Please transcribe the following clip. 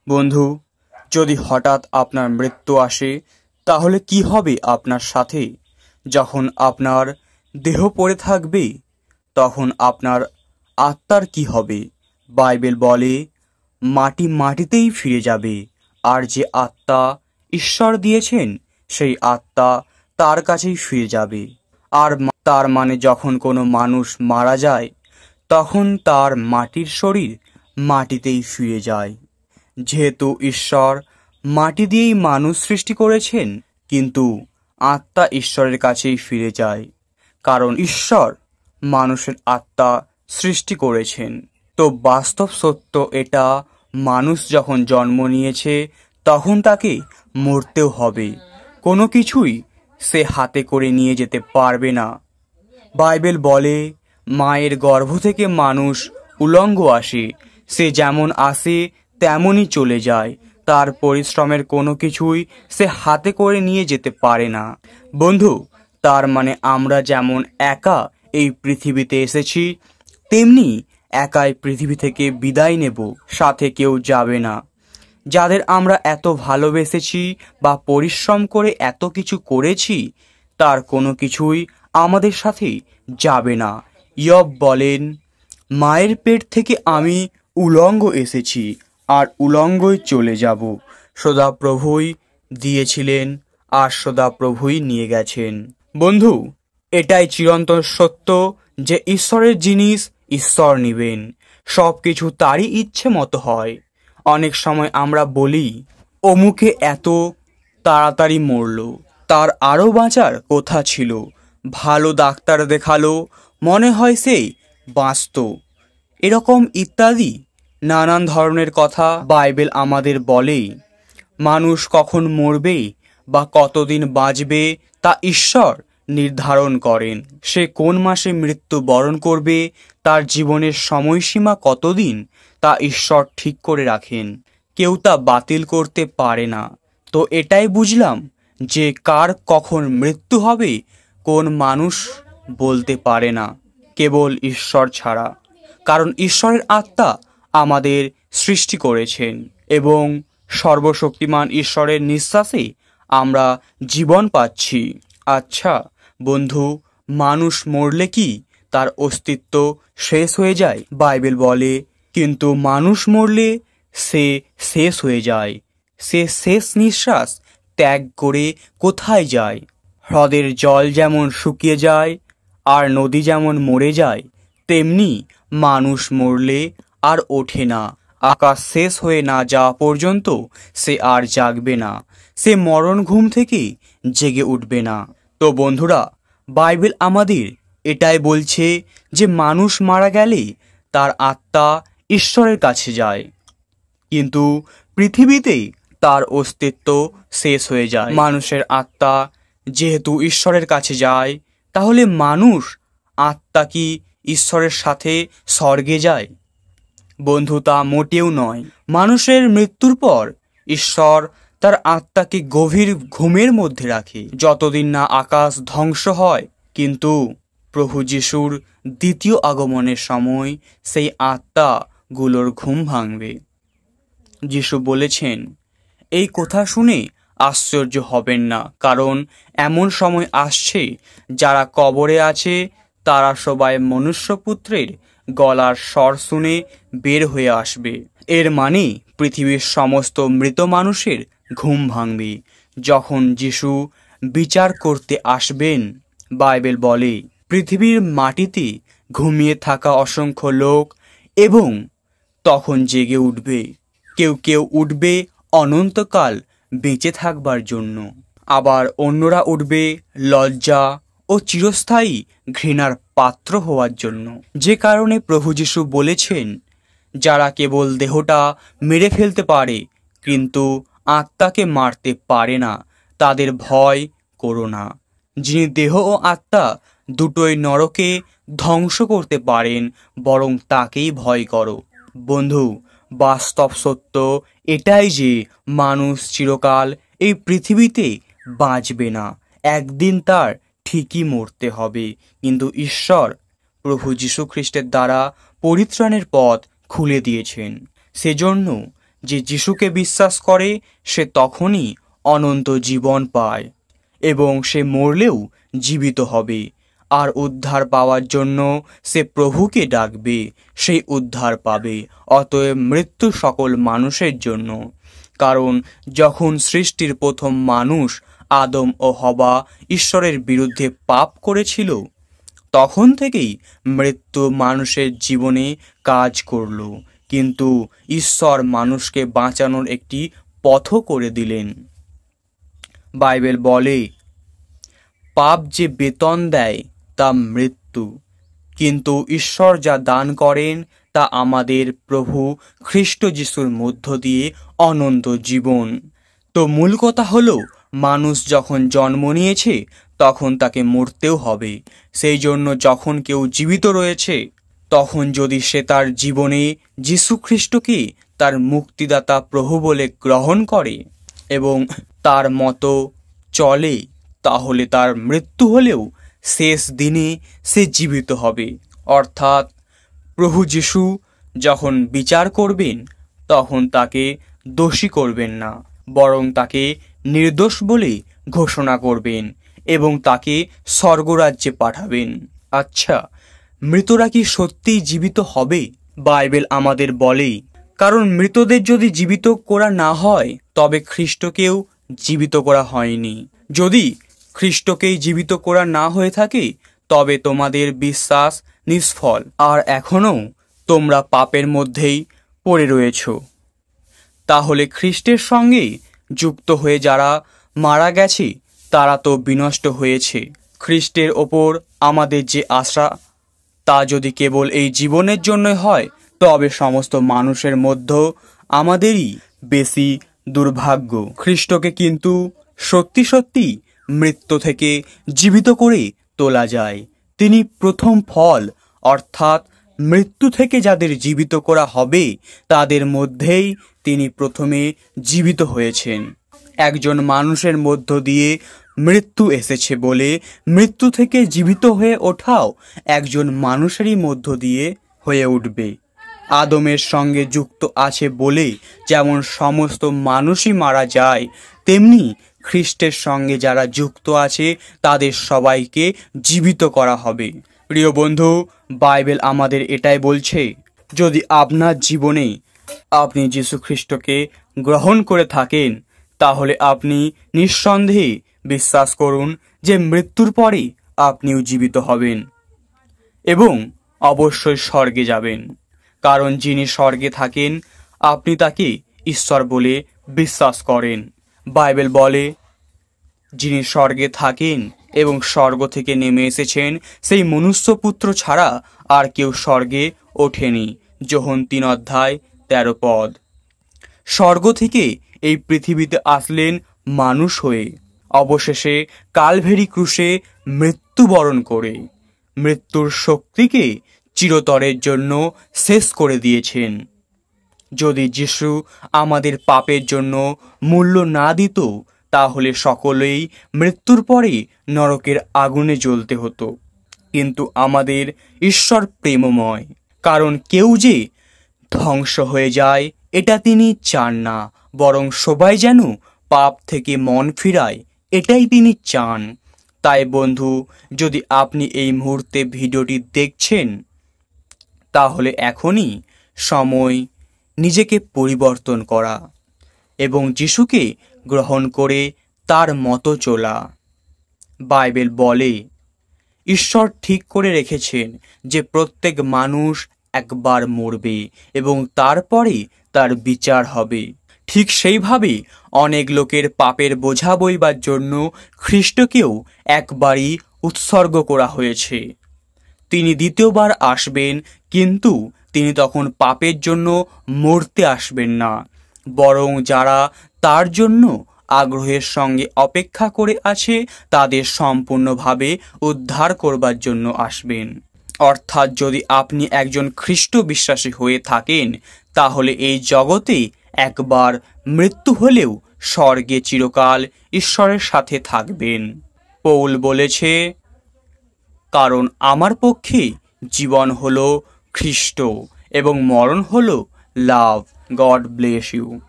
বন্ধু, যদি হঠাৎ আপনার মৃত্যু আসে তাহলে কি হবে আপনার সাথে? যখন আপনার দেহ পড়ে থাকবে তখন আপনার আত্মার কি হবে? বাইবেল বলে মাটি মাটিতেই ফিরে যাবে, আর যে আত্মা ঈশ্বর দিয়েছেন সেই আত্মা তার কাছেই ফিরে যাবে। আর তার মানে যখন কোনো মানুষ মারা যায় তখন তার মাটির শরীর মাটিতেই ফিরে যায়। যেহেতু ঈশ্বর মাটি দিয়েই মানুষ সৃষ্টি করেছেন, কিন্তু আত্মা ঈশ্বরের কাছেই ফিরে যায়, কারণ ঈশ্বর মানুষের আত্মা সৃষ্টি করেছেন। তো বাস্তব সত্য এটা, মানুষ যখন জন্ম নিয়েছে তখন তাকে মরতেও হবে। কোনো কিছুই সে হাতে করে নিয়ে যেতে পারবে না। বাইবেল বলে মায়ের গর্ভ থেকে মানুষ উলঙ্গ আসে, সে যেমন আসে তেমনই চলে যায়। তার পরিশ্রমের কোনো কিছুই সে হাতে করে নিয়ে যেতে পারে না। বন্ধু, তার মানে আমরা যেমন একা এই পৃথিবীতে এসেছি, তেমনি একাই পৃথিবী থেকে বিদায় নেব, সাথে কেউ যাবে না। যাদের আমরা এত ভালোবেসেছি বা পরিশ্রম করে এত কিছু করেছি, তার কোনো কিছুই আমাদের সাথে যাবে না। ইয়ব বলেন, মায়ের পেট থেকে আমি উলঙ্গ এসেছি আর উলঙ্গই চলে যাব। সদাপ্রভুই দিয়েছিলেন আর সদাপ্রভুই নিয়ে গেছেন। বন্ধু, এটাই চিরন্তন সত্য যে ঈশ্বরের জিনিস ঈশ্বর নিবেন। সব কিছু তারই ইচ্ছে মতো হয়। অনেক সময় আমরা বলি অমুকে এত তাড়াতাড়ি মরল, তার আরও বাঁচার কথা ছিল, ভালো ডাক্তার দেখালো, মনে হয় সে বাঁচত, এরকম ইত্যাদি নানান ধরনের কথা বাইবেল আমাদের বলে। মানুষ কখন মরবে বা কতদিন বাঁচবে তা ঈশ্বর নির্ধারণ করেন। সে কোন মাসে মৃত্যু বরণ করবে, তার জীবনের সময়সীমা কতদিন, তা ঈশ্বর ঠিক করে রাখেন। কেউ তা বাতিল করতে পারে না। তো এটাই বুঝলাম যে কার কখন মৃত্যু হবে কোন মানুষ বলতে পারে না, কেবল ঈশ্বর ছাড়া। কারণ ঈশ্বরের আত্মা আমাদের সৃষ্টি করেছেন এবং সর্বশক্তিমান ঈশ্বরের নিঃশ্বাসে আমরা জীবন পাচ্ছি। আচ্ছা বন্ধু, মানুষ মরলে কি তার অস্তিত্ব শেষ হয়ে যায়? বাইবেল বলে, কিন্তু মানুষ মরলে সে শেষ হয়ে যায়। সে শেষ নিঃশ্বাস ত্যাগ করে কোথায় যায়? হ্রদের জল যেমন শুকিয়ে যায় আর নদী যেমন মরে যায়, তেমনি মানুষ মরলে আর ওঠে না। আকাশ শেষ হয়ে না যাওয়া পর্যন্ত সে আর জাগবে না, সে মরণ ঘুম থেকে জেগে উঠবে না। তো বন্ধুরা, বাইবেল আমাদের এটাই বলছে যে মানুষ মারা গেলে তার আত্মা ঈশ্বরের কাছে যায়, কিন্তু পৃথিবীতে তার অস্তিত্ব শেষ হয়ে যায়। মানুষের আত্মা যেহেতু ঈশ্বরের কাছে যায়, তাহলে মানুষ আত্মা কি ঈশ্বরের সাথে স্বর্গে যায়? বন্ধু, তা মোটেও নয়। মানুষের মৃত্যুর পর ঈশ্বর তার আত্মাকে গভীর ঘুমের মধ্যে রাখে, যতদিন না আকাশ ধ্বংস হয়। কিন্তু প্রভু যিশুর দ্বিতীয় আগমনের সময় সেই আত্মাগুলোর ঘুম ভাঙবে। যিশু বলেছেন, এই কথা শুনে আশ্চর্য হবেন না, কারণ এমন সময় আসছে যারা কবরে আছে তারা সবাই মনুষ্যপুত্রের গলার স্বর শুনে বের হয়ে আসবে। এর মানে পৃথিবীর সমস্ত মৃত মানুষের ঘুম ভাঙবে যখন যিশু বিচার করতে আসবেন। বাইবেল বলে পৃথিবীর মাটিতে ঘুমিয়ে থাকা অসংখ্য লোক এবং তখন জেগে উঠবে। কেউ কেউ উঠবে অনন্তকাল বেঁচে থাকবার জন্য, আবার অন্যরা উঠবে লজ্জা ও চিরস্থায়ী ঘৃণার পাত্র হওয়ার জন্য। যে কারণে প্রভু যিশু বলেছেন, যারা কেবল দেহটা মেরে ফেলতে পারে কিন্তু আত্মাকে মারতে পারে না, তাদের ভয় করো না। যিনি দেহ ও আত্মা দুটোই নরকে ধ্বংস করতে পারেন, বরং তাকেই ভয় করো। বন্ধু, বাস্তব সত্য এটাই যে মানুষ চিরকাল এই পৃথিবীতে বাঁচবে না। একদিন তার ঠিকই মরতে হবে, কিন্তু ঈশ্বর প্রভু যীশু খ্রিস্টের দ্বারা পরিত্রাণের পথ খুলে দিয়েছেন। সেজন্য যে যিশুকে বিশ্বাস করে সে তখনই অনন্ত জীবন পায় এবং সে মরলেও জীবিত হবে, আর উদ্ধার পাওয়ার জন্য সে প্রভুকে ডাকবে, সেই উদ্ধার পাবে। অতএব মৃত্যু সকল মানুষের জন্য, কারণ যখন সৃষ্টির প্রথম মানুষ আদম ও হবা ঈশ্বরের বিরুদ্ধে পাপ করেছিল, তখন থেকেই মৃত্যু মানুষের জীবনে কাজ করল। কিন্তু ঈশ্বর মানুষকে বাঁচানোর একটি পথও করে দিলেন। বাইবেল বলে, পাপ যে বেতন দেয় তা মৃত্যু, কিন্তু ঈশ্বর যা দান করেন তা আমাদের প্রভু খ্রিস্ট যিশুর মধ্য দিয়ে অনন্ত জীবন। তো মূল কথা হলো, মানুষ যখন জন্ম নিয়েছে তখন তাকে মরতেও হবে। সেই জন্য যখন কেউ জীবিত রয়েছে, তখন যদি সে তার জীবনে যিশু খ্রিস্টকে তার মুক্তিদাতা প্রভু বলে গ্রহণ করে এবং তার মতো চলে, তাহলে তার মৃত্যু হলেও শেষ দিনে সে জীবিত হবে। অর্থাৎ প্রভু যিশু যখন বিচার করবেন তখন তাকে দোষী করবেন না, বরং তাকে নির্দোষ বলে ঘোষণা করবেন এবং তাকে স্বর্গরাজ্যে পাঠাবেন। আচ্ছা, মৃতরা কি সত্যিই জীবিত হবে? বাইবেল আমাদের বলে, কারণ মৃতদের যদি জীবিত করা না হয় তবে খ্রিস্টকেও জীবিত করা হয়নি। যদি খ্রিস্টকেই জীবিত করা না হয়ে থাকে তবে তোমাদের বিশ্বাস নিষ্ফল, আর এখনও তোমরা পাপের মধ্যেই পড়ে রয়েছ। তাহলে খ্রিস্টের সঙ্গে যুক্ত হয়ে যারা মারা গেছে তারা তো বিনষ্ট হয়েছে। খ্রিস্টের ওপর আমাদের যে আশা তা যদি কেবল এই জীবনের জন্যই হয়, তবে সমস্ত মানুষের মধ্যে আমাদেরই বেশি দুর্ভাগ্য। খ্রিস্টকে কিন্তু সত্যি সত্যি মৃত্যু থেকে জীবিত করে তোলা যায়। তিনি প্রথম ফল, অর্থাৎ মৃত্যু থেকে যাদের জীবিত করা হবে তাদের মধ্যেই তিনি প্রথমে জীবিত হয়েছেন। একজন মানুষের মধ্য দিয়ে মৃত্যু এসেছে বলে মৃত্যু থেকে জীবিত হয়ে ওঠাও একজন মানুষেরই মধ্য দিয়ে হয়ে উঠবে। আদমের সঙ্গে যুক্ত আছে বলে যেমন সমস্ত মানুষই মারা যায়, তেমনি খ্রিস্টের সঙ্গে যারা যুক্ত আছে তাদের সবাইকে জীবিত করা হবে। প্রিয় বন্ধু, বাইবেল আমাদের এটাই বলছে, যদি আপনার জীবনে আপনি যীশু খ্রিস্টকে গ্রহণ করে থাকেন তাহলে আপনি নিঃসন্দেহে বিশ্বাস করুন যে মৃত্যুর পরে আপনিও জীবিত হবেন এবং অবশ্যই স্বর্গে যাবেন। কারণ যিনি স্বর্গে থাকেন আপনি তাকে ঈশ্বর বলে বিশ্বাস করেন। বাইবেল বলে, যিনি স্বর্গে থাকেন এবং স্বর্গ থেকে নেমে এসেছেন সেই মনুষ্যপুত্র ছাড়া আর কেউ স্বর্গে ওঠেনি। যোহন 3:13। স্বর্গ থেকে এই পৃথিবীতে আসলেন মানুষ হয়ে, অবশেষে কালভেরি ক্রুশে মৃত্যুবরণ করে মৃত্যুর শক্তিকে চিরতরের জন্য শেষ করে দিয়েছেন। যদি যিশু আমাদের পাপের জন্য মূল্য না দিত তাহলে সকলেই মৃত্যুর পরে নরকের আগুনে জ্বলতে হতো। কিন্তু আমাদের ঈশ্বর প্রেমময়, কারণ কেউ যে ধ্বংস হয়ে যায় এটা তিনি চান না, বরং সবাই যেন পাপ থেকে মন ফিরায় এটাই তিনি চান। তাই বন্ধু, যদি আপনি এই মুহূর্তে ভিডিওটি দেখছেন তাহলে এখনই সময় নিজেকে পরিবর্তন করা এবং যিশুকে গ্রহণ করে তার মতো চলা। বাইবেল বলে, ঈশ্বর ঠিক করে রেখেছেন যে প্রত্যেক মানুষ একবার মরবে এবং তারপরে তার বিচার হবে। ঠিক সেইভাবে অনেক লোকের পাপের বোঝা বইবার জন্য খ্রিস্টকেও একবারই উৎসর্গ করা হয়েছে। তিনি দ্বিতীয়বার আসবেন, কিন্তু তিনি তখন পাপের জন্য মরতে আসবেন না, বরং যারা তার জন্য আগ্রহের সঙ্গে অপেক্ষা করে আছে তাদের সম্পূর্ণভাবে উদ্ধার করবার জন্য আসবেন। অর্থাৎ যদি আপনি একজন খ্রিস্ট বিশ্বাসী হয়ে থাকেন তাহলে এই জগতে একবার মৃত্যু হলেও স্বর্গে চিরকাল ঈশ্বরের সাথে থাকবেন। পৌল বলেছে, কারণ আমার পক্ষে জীবন হলো খ্রিস্ট এবং মরণ হলো Love. God bless you.